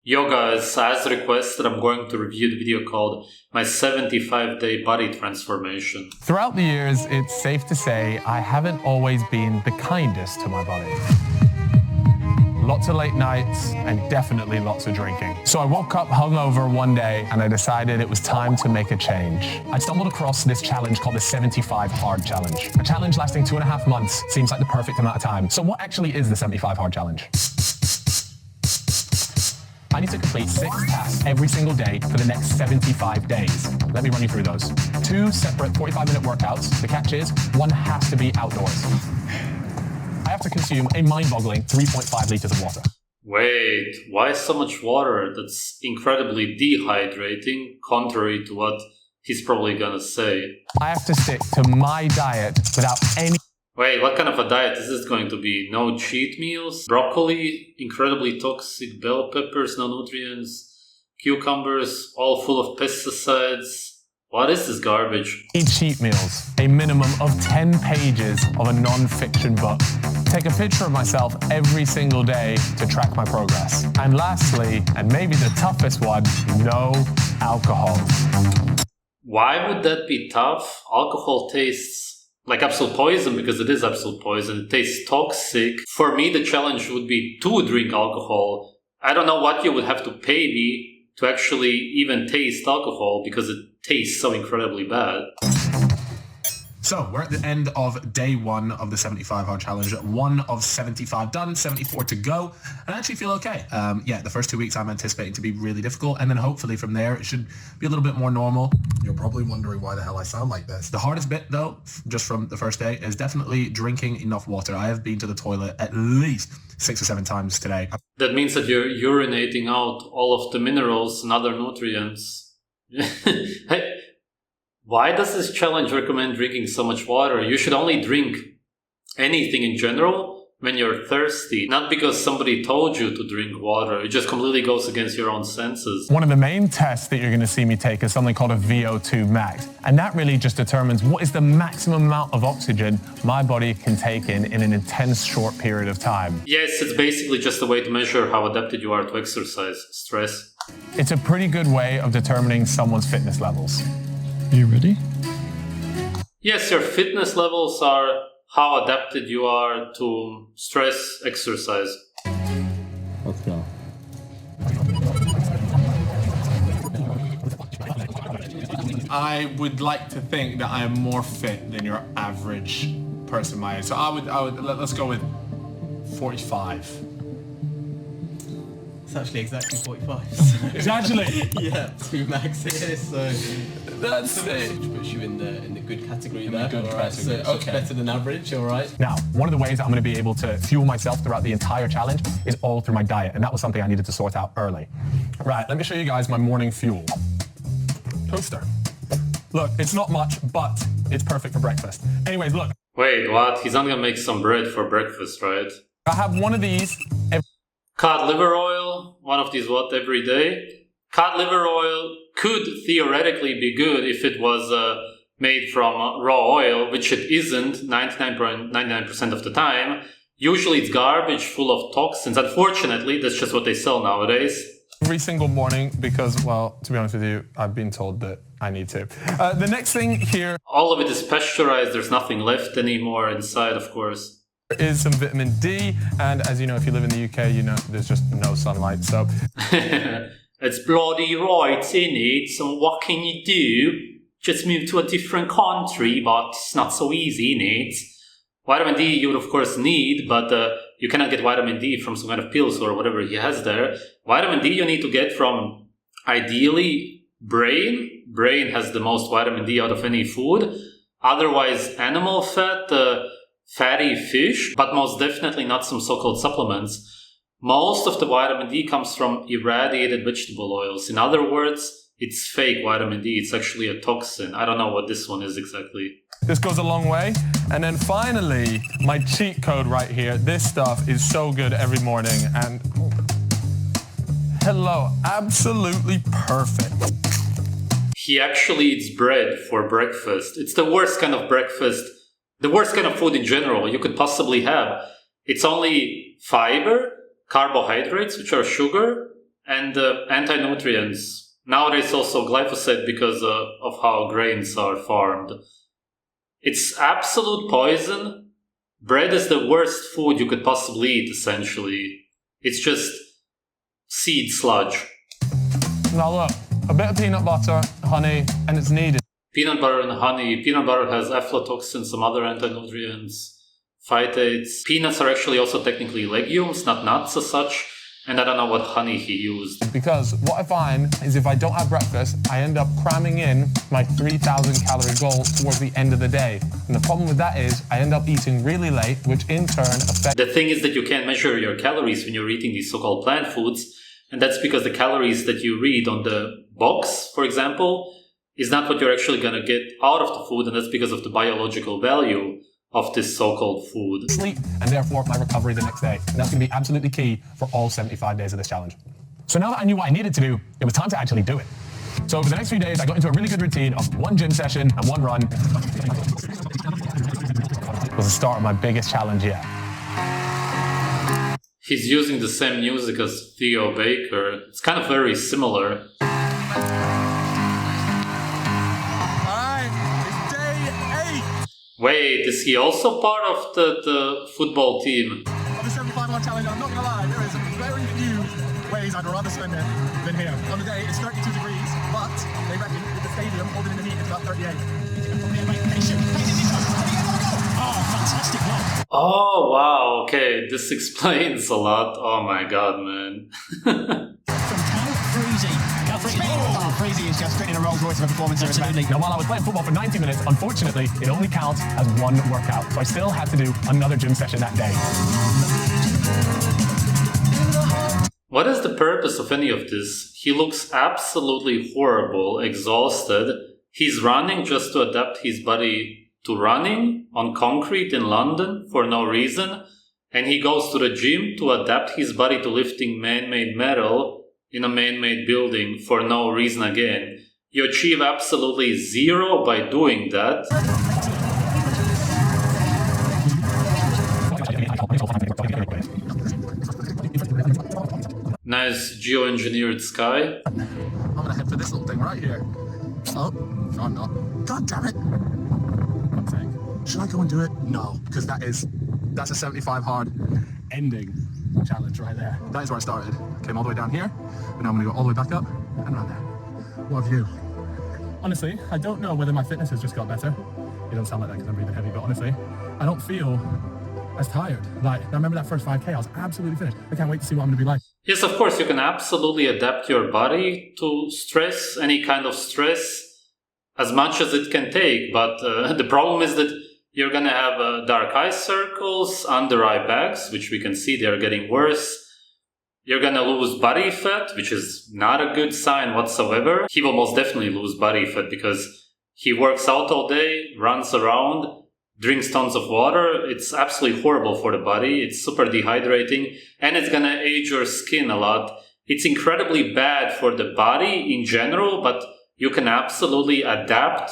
Yo guys, as requested, I'm going to review the video called My 75-Day Body Transformation. Throughout the years, it's safe to say I haven't always been the kindest to my body. Lots of late nights and definitely lots of drinking. So I woke up hungover one day and I decided it was time to make a change. I stumbled across this challenge called the 75 Hard Challenge. A challenge lasting 2.5 months seems like the perfect amount of time. So what actually is the 75 Hard Challenge? I need to complete 6 tasks every single day for the next 75 days. Let me run you through those. 2 separate 45-minute workouts. The catch is, one has to be outdoors. I have to consume a mind-boggling 3.5 liters of water. Wait, why so much water? That's incredibly dehydrating, contrary to what he's probably gonna say. I have to stick to my diet without any... Wait, what kind of a diet is this going to be? No cheat meals? Broccoli? Incredibly toxic bell peppers? No nutrients? Cucumbers? All full of pesticides? What is this garbage? cheat meals, a minimum of 10 pages of a non-fiction book. Take a picture of myself every single day to track my progress. And lastly, and maybe the toughest one, no alcohol. Why would that be tough? Alcohol tastes like absolute poison because it is absolute poison. It tastes toxic. For me, the challenge would be to drink alcohol. I don't know what you would have to pay me to actually even taste alcohol because it tastes so incredibly bad. So we're at the end of day 1 of the 75 Hard Challenge. 1 of 75 done, 74 to go. And I actually feel okay. The first 2 weeks I'm anticipating to be really difficult. And then hopefully from there, it should be a little bit more normal. You're probably wondering why the hell I sound like this. The hardest bit though, just from the first day, is definitely drinking enough water. I have been to the toilet at least 6 or 7 times today. That means that you're urinating out all of the minerals and other nutrients. Hey, why does this challenge recommend drinking so much water? You should only drink anything in general when you're thirsty, not because somebody told you to drink water. It just completely goes against your own senses. One of the main tests that you're going to see me take is something called a VO2 max. And that really just determines what is the maximum amount of oxygen my body can take in an intense short period of time. Yes, it's basically just a way to measure how adapted you are to exercise, stress. It's a pretty good way of determining someone's fitness levels. Are you ready? Yes, your fitness levels are how adapted you are to stress exercise. Let's go. I would like to think that I am more fit than your average person my age. So let's go with 45. It's actually exactly 45. It's actually? Yeah, 2 max here, so That's it. which puts you in the good category In the there. good All right, category, so it's okay. better than average, all right? Now, one of the ways that I'm going to be able to fuel myself throughout the entire challenge is all through my diet, and that was something I needed to sort out early. Right, let me show you guys my morning fuel. Toaster. Look, it's not much, but it's perfect for breakfast. Anyways, look. Wait, what? He's not gonna make some bread for breakfast, right? I have one of these Cod liver oil, one of these every day? Cod liver oil could theoretically be good if it was made from raw oil, which it isn't 99.99% of the time. Usually it's garbage full of toxins. Unfortunately, that's just what they sell nowadays. every single morning because, well, to be honest with you, I've been told that I need to. The next thing here All of it is pasteurized. There's nothing left anymore inside, of course. is some vitamin D, and as you know, if you live in the UK, you know there's just no sunlight, so... It's bloody right, innit? So what can you do? Just move to a different country, but it's not so easy, innit? Vitamin D you would of course need, but you cannot get vitamin D from some kind of pills or whatever he has there. Vitamin D you need to get from, ideally, brain. Brain has the most vitamin D out of any food. Otherwise, animal fat, fatty fish, but most definitely not some so-called supplements. Most of the vitamin D comes from irradiated vegetable oils. In other words, it's fake vitamin D. It's actually a toxin. I don't know what this one is exactly. This goes a long way. And then finally, my cheat code right here. This stuff is so good every morning. And hello, absolutely perfect. He actually eats bread for breakfast. It's the worst kind of breakfast, the worst kind of food in general you could possibly have. It's only fiber, carbohydrates, which are sugar, and anti-nutrients. Nowadays also glyphosate because of how grains are farmed. It's absolute poison. Bread is the worst food you could possibly eat, essentially. It's just seed sludge. Now look, a bit of peanut butter, honey, and it's needed. Peanut butter and honey. Peanut butter has aflatoxins, some other anti-nutrients, phytates. Peanuts are actually also technically legumes, not nuts as such. And I don't know what honey he used. Because what I find is if I don't have breakfast, I end up cramming in my 3,000 calorie goal towards the end of the day. And the problem with that is I end up eating really late, which in turn affects... The thing is that you can't measure your calories when you're eating these so-called plant foods. And that's because the calories that you read on the box, for example, is not what you're actually going to get out of the food. And that's because of the biological value of this so-called food. Sleep, and therefore my recovery the next day. And that's going to be absolutely key for all 75 days of this challenge. So now that I knew what I needed to do, it was time to actually do it. So over the next few days, I got into a really good routine of one gym session and one run. It was the start of my biggest challenge yet. He's using the same music as Theo Baker. It's kind of very similar. Wait, is he also part of the football team? On the 75-hour challenge, I'm not gonna lie, there is very few ways I'd rather spend it than here. On the day, it's 32 degrees, but they reckon with the stadium holding in the heat, it's about 38. Oh, fantastic work. Oh, wow, okay, this explains a lot. Oh my god, man. From Calfreezy. Calfreezy is just in a Rolls Royce of a performance. Absolutely. Now, while I was playing football for 90 minutes, unfortunately, it only counts as one workout. So I still had to do another gym session that day. What is the purpose of any of this? He looks absolutely horrible, exhausted. He's running just to adapt his body to running on concrete in London for no reason. And he goes to the gym to adapt his body to lifting man-made metal in a man-made building for no reason again. You achieve absolutely zero by doing that. Nice geoengineered sky. I'm gonna head for this little thing right here. Oh, no, I'm not. God damn it. One sec. Should I go and do it? No, because that's a 75 hard Ending challenge right there. That is where I started. Came all the way down here, and now I'm gonna go all the way back up and around there. What have you? Honestly, I don't know whether my fitness has just got better. It don't sound like that because I'm breathing heavy, but honestly, I don't feel as tired. Like, I remember that first 5K, I was absolutely finished. I can't wait to see what I'm gonna be like. Yes, of course, you can absolutely adapt your body to stress, any kind of stress, as much as it can take. But the problem is that you're gonna have dark eye circles, under eye bags, which we can see they are getting worse. You're gonna lose body fat, which is not a good sign whatsoever. He will most definitely lose body fat because he works out all day, runs around, drinks tons of water. It's absolutely horrible for the body. It's super dehydrating, and it's gonna age your skin a lot. It's incredibly bad for the body in general, but you can absolutely adapt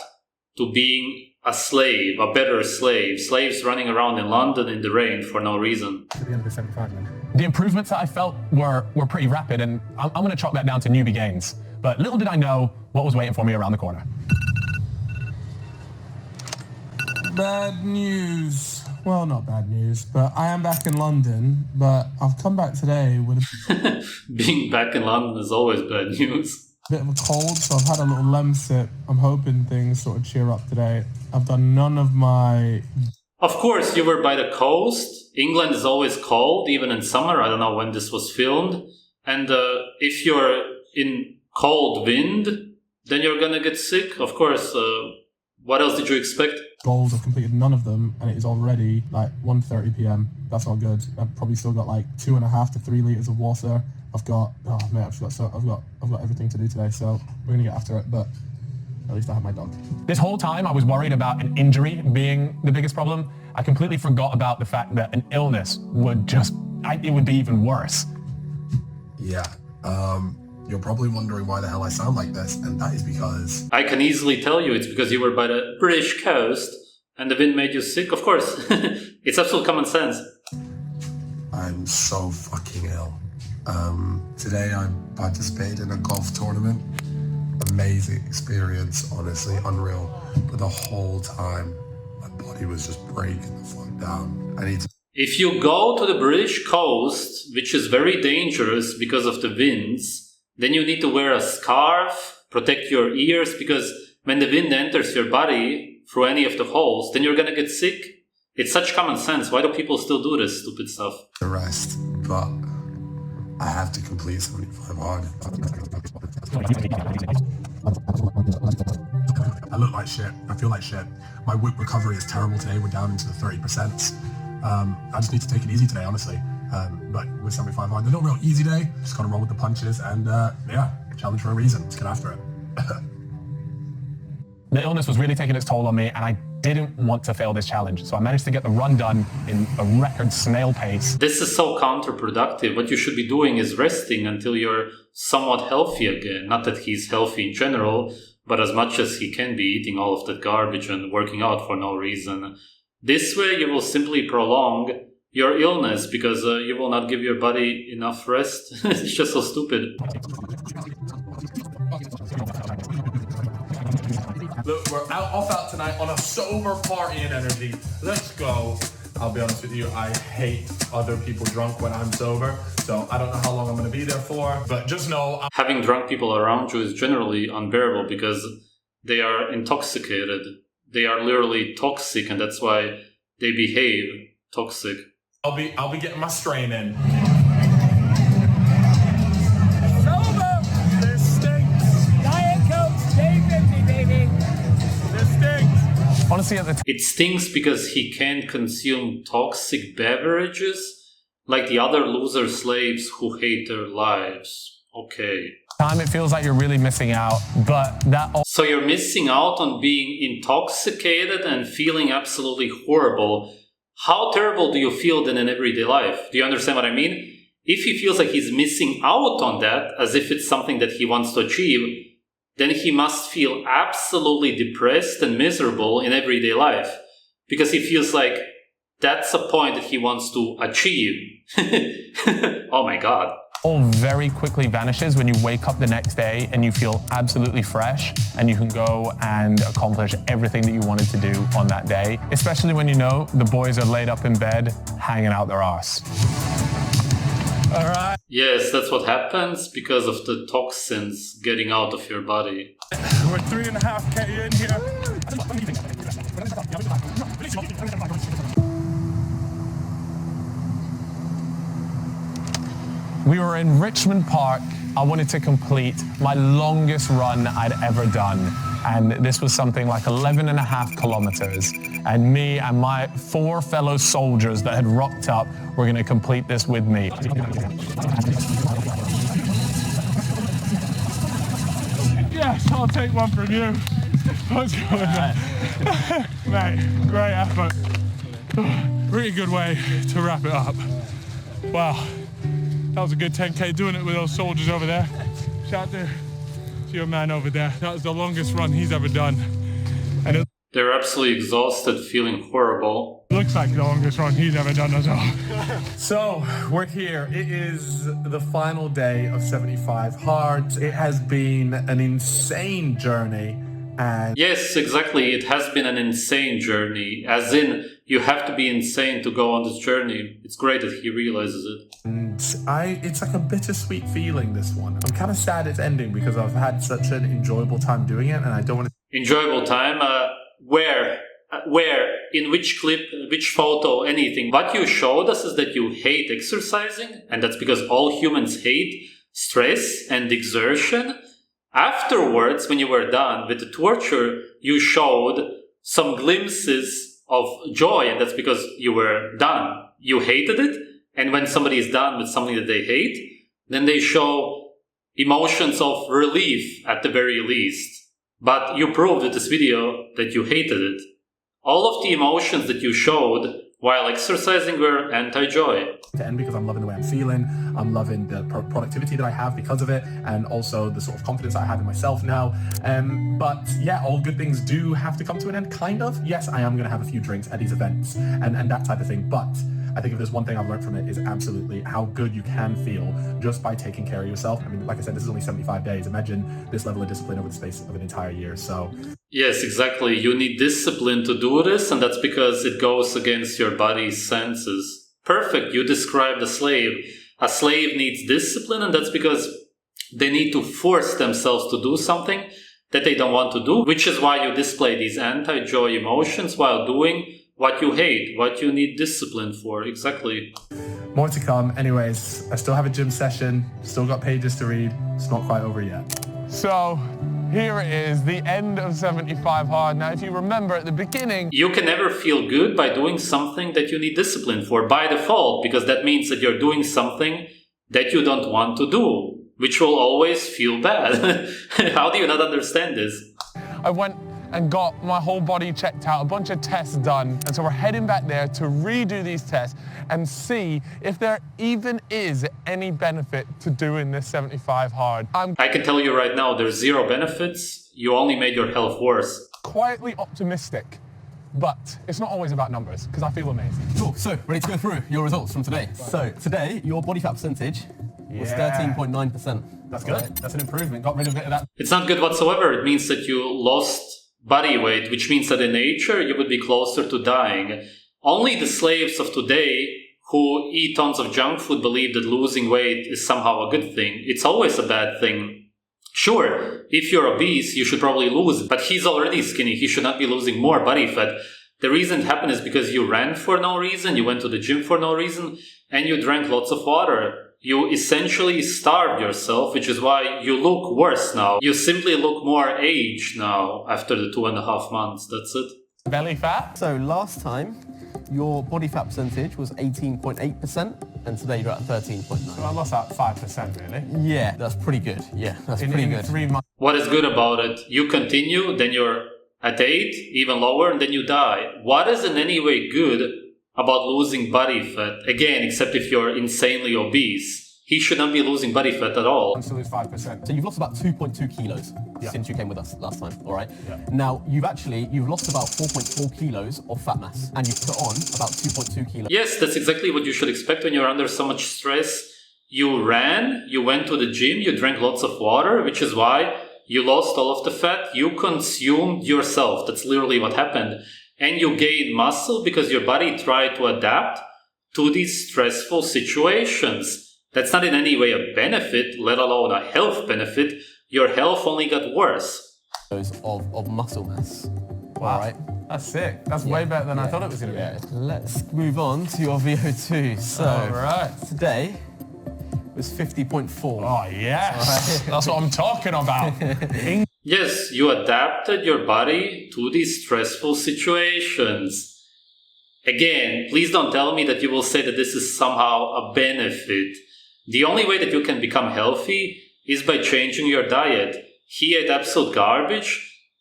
to being a slave, a better slave. Slaves running around in London in the rain for no reason. To the end of the 75 minutes. The improvements that I felt were pretty rapid, and I'm going to chalk that down to newbie gains. But little did I know what was waiting for me around the corner. Bad news. Well, not bad news, but I am back in London, but I've come back today with a Being back in London is always bad news. bit of a cold, so I've had a little lem sip. I'm hoping things sort of cheer up today. I've done none of my... Of course, you were by the coast. England is always cold, even in summer. I don't know when this was filmed. And if you're in cold wind, then you're gonna get sick. Of course, what else did you expect? goals. I've completed none of them, and it is already like 1:30 p.m. That's all good. I've probably still got like 2.5 to 3 liters of water. I've got I've got everything to do today, so we're gonna get after it. But at least I have my dog. This whole time I was worried about an injury being the biggest problem. I completely forgot about the fact that an illness would it would be even worse. Yeah. You're probably wondering why the hell I sound like this, and that is because... I can easily tell you it's because you were by the British coast and the wind made you sick, of course. It's absolute common sense. I'm so fucking ill. Today I participated in a golf tournament. Amazing experience, honestly, unreal. But the whole time, my body was just breaking the fuck down. I need to. If you go to the British coast, which is very dangerous because of the winds, then you need to wear a scarf, protect your ears, because when the wind enters your body through any of the holes, then you're gonna get sick. It's such common sense. Why do people still do this stupid stuff? The rest, but I have to complete 75 hard. I look like shit. I feel like shit. My whip recovery is terrible today. We're down into the 30%. I just need to take it easy today, honestly. But with 75 hard, there's no real easy day. Just gotta roll with the punches and yeah, challenge for a reason. Let's get after it. The illness was really taking its toll on me, and I didn't want to fail this challenge. So I managed to get the run done in a record snail pace. This is so counterproductive. What you should be doing is resting until you're somewhat healthy again. Not that he's healthy in general, but as much as he can be, eating all of that garbage and working out for no reason. This way you will simply prolong your illness because you will not give your body enough rest. It's just so stupid. Look, we're off out tonight on a sober partying energy. Let's go. I'll be honest with you, I hate other people drunk when I'm sober, so I don't know how long I'm going to be there for, but just know... Having drunk people around you is generally unbearable because they are intoxicated. They are literally toxic, and that's why they behave toxic. I'll be getting my strain in. Honestly, it stinks because he can't consume toxic beverages like the other loser slaves who hate their lives. Okay. Time it feels like you're really missing out, but that... So you're missing out on being intoxicated and feeling absolutely horrible. How terrible do you feel then in everyday life? Do you understand what I mean? If he feels like he's missing out on that, as if it's something that he wants to achieve, then he must feel absolutely depressed and miserable in everyday life. Because he feels like that's a point that he wants to achieve. Oh my god. All very quickly vanishes when you wake up the next day and you feel absolutely fresh and you can go and accomplish everything that you wanted to do on that day. Especially when you know the boys are laid up in bed, hanging out their arse. All right. Yes, that's what happens because of the toxins getting out of your body. We're 3.5K in here. We were in Richmond Park. I wanted to complete my longest run I'd ever done. And this was something like 11.5 kilometers. And me and my 4 fellow soldiers that had rocked up were going to complete this with me. Yes, I'll take one from you. What's going on? Mate, great effort. Really good way to wrap it up. Wow. That was a good 10K doing it with those soldiers over there. Shout out to your man over there. That was the longest run he's ever done. And it They're absolutely exhausted, feeling horrible. looks like the longest run he's ever done as well. So, we're here. It is the final day of 75 hard. It has been an insane journey. And Yes, exactly. It has been an insane journey. As in, you have to be insane to go on this journey. It's great that he realizes it. it's like a bittersweet feeling, this one. I'm kind of sad it's ending because I've had such an enjoyable time doing it and I don't want to... Enjoyable time? Where? In which clip? Which photo? Anything? What you showed us is that you hate exercising, and that's because all humans hate stress and exertion. Afterwards, when you were done with the torture, you showed some glimpses of joy, and that's because you were done. You hated it, and when somebody is done with something that they hate, then they show emotions of relief at the very least. But you proved with this video that you hated it. All of the emotions that you showed while exercising were anti-joy. To end because I'm loving the way I'm feeling, I'm loving the productivity that I have because of it, and also the sort of confidence I have in myself now. But yeah, all good things do have to come to an end, kind of. Yes, I am going to have a few drinks at these events and that type of thing, but I think if there's one thing I've learned from it is absolutely how good you can feel just by taking care of yourself. I mean, like I said, this is only 75 days. Imagine this level of discipline over the space of an entire year. So Yes, exactly. You need discipline to do this, and that's because it goes against your body's senses. Perfect. You described a slave. A slave needs discipline, and that's because they need to force themselves to do something that they don't want to do, which is why you display these anti-joy emotions while doing what you hate, what you need discipline for. Exactly. more to come. Anyways, I still have a gym session, still got pages to read. It's not quite over yet. So here it is, the end of 75 hard. Now, if you remember at the beginning, You can never feel good by doing something that you need discipline for by default, because that means that you're doing something that you don't want to do, which will always feel bad. How do you not understand this? I went and got my whole body checked out, a bunch of tests done. And so we're heading back there to redo these tests and see if there even is any benefit to doing this 75 hard. I'm I can tell you right now, there's zero benefits. You only made your health worse. quietly optimistic, but it's not always about numbers because I feel amazing. Cool, so ready to go through your results from today. So today, your body fat percentage was Yeah. 13.9%. That's good. That's an improvement. Got rid of a bit of that. It's not good whatsoever. It means that you lost body weight, which means that in nature you would be closer to dying. Only the slaves of today who eat tons of junk food believe that losing weight is somehow a good thing. It's always a bad thing. Sure, if you're obese, you should probably lose, but he's already skinny. He should not be losing more body fat. The reason it happened is because you ran for no reason, you went to the gym for no reason, and you drank lots of water. You essentially starved yourself, which is why you look worse now. You simply look more aged now after the 2.5 months. That's it. Belly fat? So last time, your body fat percentage was 18.8%, and today you're at 13.9%. I lost that 5% really. Yeah, that's pretty good. Yeah, that's pretty in good. 3 months. What is good about it? You continue, then you're at 8, even lower, and then you die. What is in any way good about losing body fat? Again, except if you're insanely obese. He should not be losing body fat at all. To lose 5%. So you've lost about 2.2 kilos since you came with us last time, all right? Now, you've lost about 4.4 kilos of fat mass, and you've put on about 2.2 kilos. Yes, that's exactly what you should expect when you're under so much stress. You ran, you went to the gym, you drank lots of water, which is why you lost all of the fat. You consumed yourself. That's literally what happened. And you gained muscle because your body tried to adapt to these stressful situations. That's not in any way a benefit, let alone a health benefit. Your health only got worse. Of muscle mass. Wow. All right? That's sick. That's way better than I thought it was going to be. Yeah. Let's move on to your VO2. So, All right. today was 50.4. Oh, yes. That's what I'm talking about. Yes, you adapted your body to these stressful situations. Again, please don't tell me that you will say that this is somehow a benefit. The only way that you can become healthy is by changing your diet. He ate absolute garbage,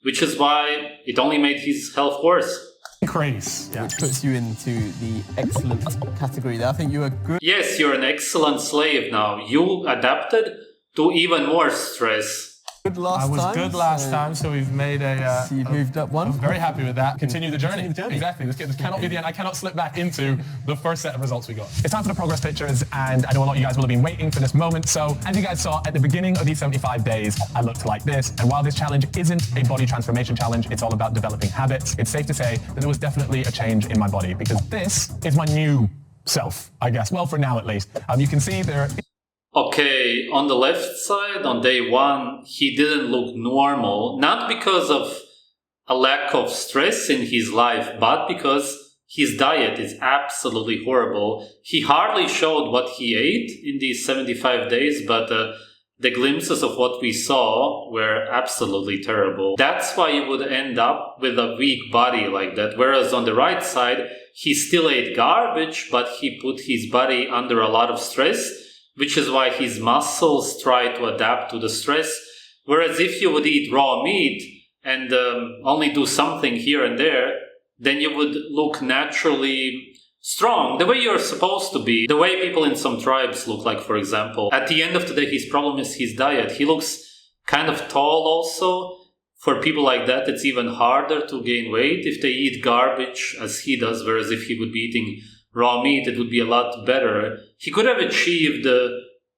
which is why it only made his health worse. Increase. Yeah. Which puts you into the excellent category there. I think you were good. Yes, you're an excellent slave now. You adapted to even more stress. Good last I was time. good last time, so we've made a... So you've moved up one. I'm very happy with that. Continue the journey. Continue the journey. Exactly. This cannot be the end. I cannot slip back into the first set of results we got. It's time for the progress pictures, and I know a lot of you guys will have been waiting for this moment. So, as you guys saw, at the beginning of these 75 days, I looked like this. And while this challenge isn't a body transformation challenge, it's all about developing habits. It's safe to say that there was definitely a change in my body, because this is my new self, I guess. Well, for now at least. You can see there... Okay, on the left side, on day 1, he didn't look normal. Not because of a lack of stress in his life, but because his diet is absolutely horrible. He hardly showed what he ate in these 75 days, but the glimpses of what we saw were absolutely terrible. That's why you would end up with a weak body like that. Whereas on the right side, he still ate garbage, but he put his body under a lot of stress, which is why his muscles try to adapt to the stress. Whereas if you would eat raw meat and only do something here and there, then you would look naturally strong, the way you're supposed to be, the way people in some tribes look like, for example. At the end of the day, his problem is his diet. He looks kind of tall also. For people like that, it's even harder to gain weight if they eat garbage as he does, whereas if he would be eating raw meat, it would be a lot better. He could have achieved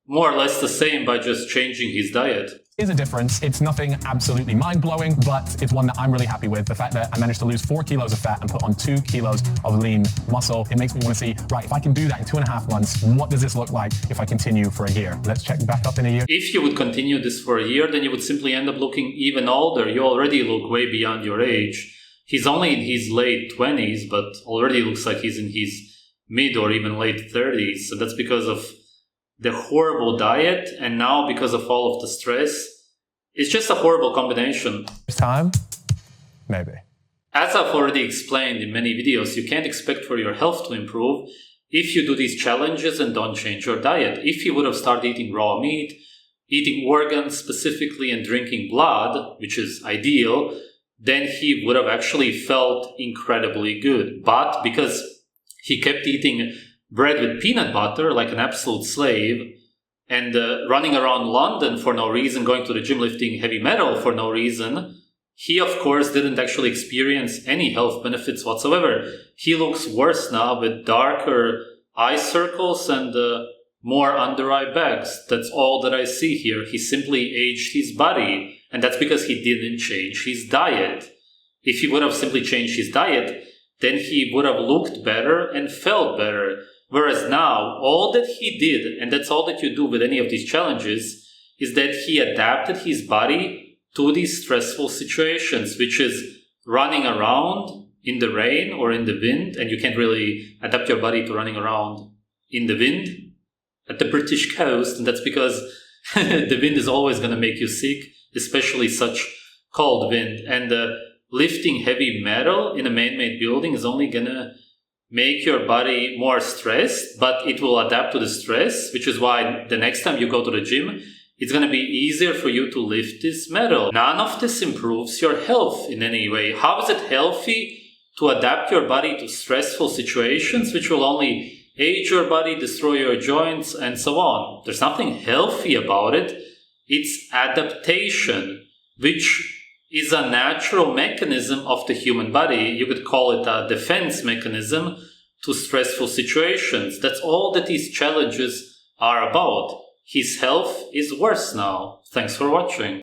more or less the same by just changing his diet. Is a difference. It's nothing absolutely mind-blowing, but it's one that I'm really happy with. The fact that I managed to lose 4 kilos of fat and put on 2 kilos of lean muscle, it makes me want to see, right, if I can do that in 2.5 months, what does this look like if I continue for a year? Let's check back up in a year. If you would continue this for a year, then you would simply end up looking even older. You already look way beyond your age. He's only in his late 20s, but already looks like he's in his mid or even late 30s. So that's because of the horrible diet, and now because of all of the stress. It's just a horrible combination. It's time? Maybe. As I've already explained in many videos, you can't expect for your health to improve if you do these challenges and don't change your diet. If you would have started eating raw meat, eating organs specifically, and drinking blood, which is ideal, then he would have actually felt incredibly good. But because he kept eating bread with peanut butter like an absolute slave, and running around London for no reason, going to the gym lifting heavy metal for no reason, he of course didn't actually experience any health benefits whatsoever. He looks worse now with darker eye circles and more under eye bags. That's all that I see here. He simply aged his body, and that's because he didn't change his diet. If he would have simply changed his diet, then he would have looked better and felt better. Whereas now, all that he did, and that's all that you do with any of these challenges, is that he adapted his body to these stressful situations, which is running around in the rain or in the wind, and you can't really adapt your body to running around in the wind at the British coast, and that's because the wind is always going to make you sick, especially such cold wind. And lifting heavy metal in a man-made building is only going to make your body more stressed, but it will adapt to the stress, which is why the next time you go to the gym, it's going to be easier for you to lift this metal. None of this improves your health in any way. How is it healthy to adapt your body to stressful situations, which will only age your body, destroy your joints, and so on? There's nothing healthy about it. It's adaptation, which is a natural mechanism of the human body. You could call it a defense mechanism to stressful situations. That's all that these challenges are about. His health is worse now. Thanks for watching.